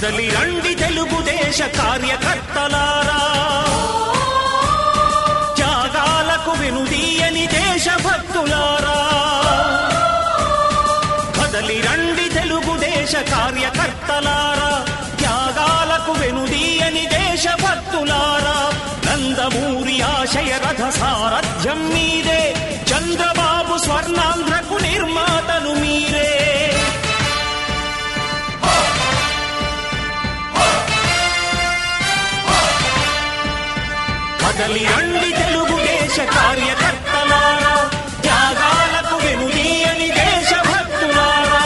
కదలి రండి తెలుగుదేశ కార్యకర్తలారా, త్యాగాలకు వెనుదీయని దేశభక్తులారా. కదలి రండి తెలుగుదేశ కార్యకర్తలారా, త్యాగాలకు వెనుదీయని దేశభక్తులారా. నందమూరి ఆశయ రథ సారథ్యం మీరే, చంద్రబాబు స్వర్ణాంధ్రకు నిర్మాతలు మీరే. కదలి రండి తెలుగుదేశ కార్యకర్తలారా, త్యాగాలకు వెనుదీయని దేశభక్తులారా.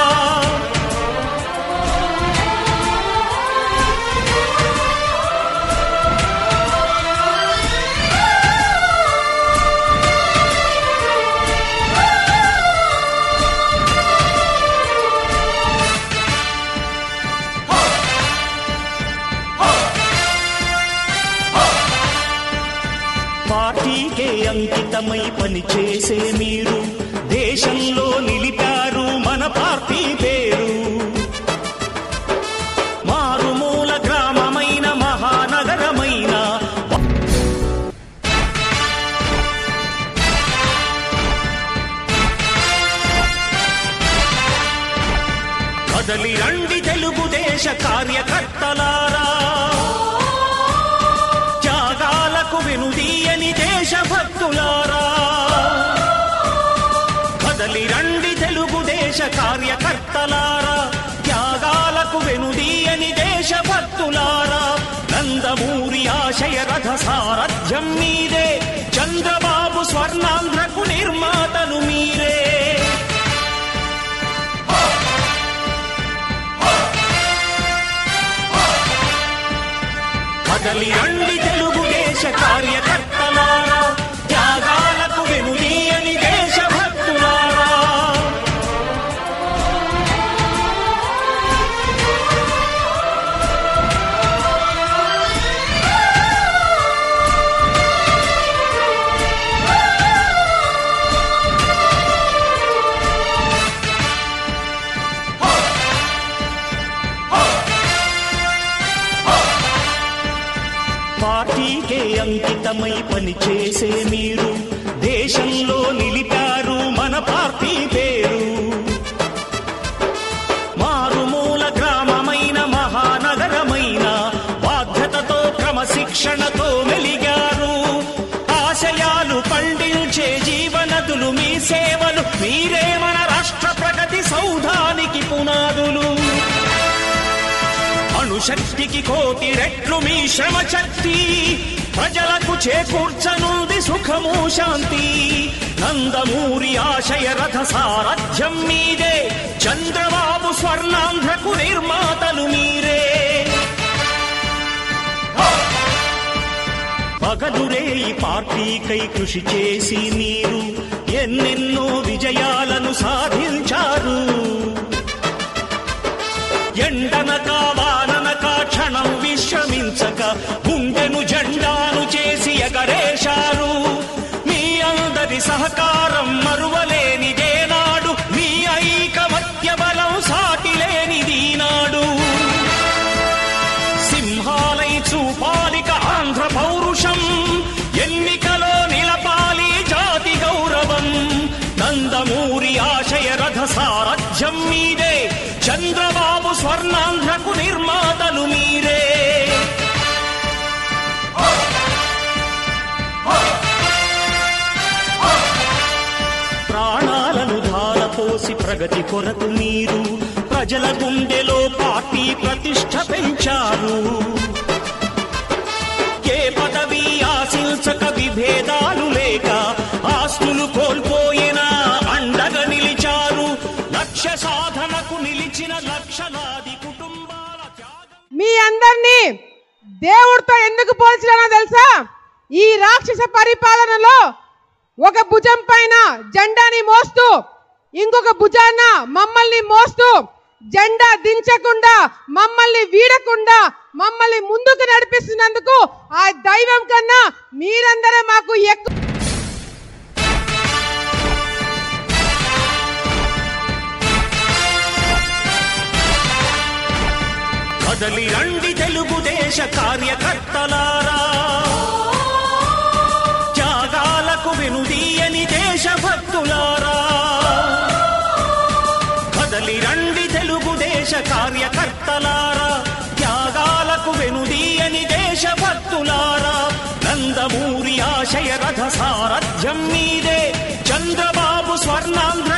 పార్టీకే అంకితమై పనిచేసే మీరు దేశంలో నిలిపారు మన పార్టీ పేరు. మారుమూల గ్రామమైన మహానగరమైన కదలి రండి తెలుగుదేశ కార్యకర్తలారా, త్యాగాలకు వెనుదీయని దేశభక్తులారా. కదలి రండి తెలుగుదేశ కార్యకర్తలారా, త్యాగాలకు వెనుదీయని దేశభక్తులారా. నందమూరి ఆశయ రథ సారథ్యం మీరే, చంద్రబాబు స్వర్ణాంధ్రకు నిర్మాతలు మీరే. కదలి రండి తెలుగుదేశ కార్యకర్తలారా, త్యాగాలకు వెనుదీయని దేశభక్తులారా. పార్టీకే అంకితమై పనిచేసే మీరు దేశంలో నిలిపారు మన పార్టీ పేరు. మారుమూల గ్రామమైన మహానగరమైన బాధ్యతతో క్రమశిక్షణతో మెలిగారు. ఆశయాలు పండించే జీవనదులు మీ సేవలు, మీరే మన రాష్ట్ర ప్రగతి సౌధానికి పునాదులు. అణుశక్తికి కోటి రెట్లు మీ శ్రమ శక్తి, ప్రజలకు చేకూర్చనుంది సుఖము శాంతి. నందమూరి ఆశయ రథ సారథ్యం మీదే, చంద్రబాబు స్వర్ణాంధ్రకు నిర్మాతలు మీరే. పగలురే ఈ పార్టీకై కృషి చేసి మీరు ఎన్నెన్నో విజయాలను సాధించారు. ఎండనక వాననక క్షణం విశ్రమించక గుండెను జెండాను చేసి ఎగరేశారు. మీ అందరి సహకారం మరువలేనిదేనాడు, మీ ఐకమత్య బలం సాటిలేనిదీనాడు. సింహాలై చూపాలిక ఆంధ్ర పౌరుషం, ఎన్నికలో నిలపాలి జాతి గౌరవం. నందమూరి ఆశయ రథ సారథ్యం మీదే, చంద్రబాబు స్వర్ణాంధ్రకు నిర్మాతలు మీరే. ప్రాణాలను ధారపోసి ప్రగతి కొరకు మీరు ప్రజల గుండెలో పార్టీ ప్రతిష్ఠ పెంచారు. ఏ పదవి ఆశించక విభేదాలు లేక ఆస్తులు కోల్పోయినా అండగా నిలిచారు. లక్ష్య సాధనకు నిలిచిన లక్షలాది కుటుంబాల త్యాగం. మీ అందరినీ దేవుడితో ఎందుకు పోల్చానో తెలుసా? ఈ రాక్షస పరిపాలనలో ఒక భుజం పైన జెండాని మోస్తూ ఇంకొక భుజాన మమ్మల్ని మోస్తూ జెండా దించకుండా మమ్మల్ని వీడకుండా మమ్మల్ని ముందుకు నడిపిస్తున్నందుకు ఆ దైవం కన్నా మీరందరే మాకు ఎక్కువ. కదలి రండి తెలుగుదేశ కార్యకర్తలారా, త్యాగాలకు వెనుదీయని దేశభక్తులారా. కదలి రండి తెలుగుదేశ కార్యకర్తలారా, త్యాగాలకు వెనుదీయని దేశభక్తులారా. నందమూరి ఆశయ రథ సారథ్యం మీదే, చంద్రబాబు స్వర్ణాంధ్ర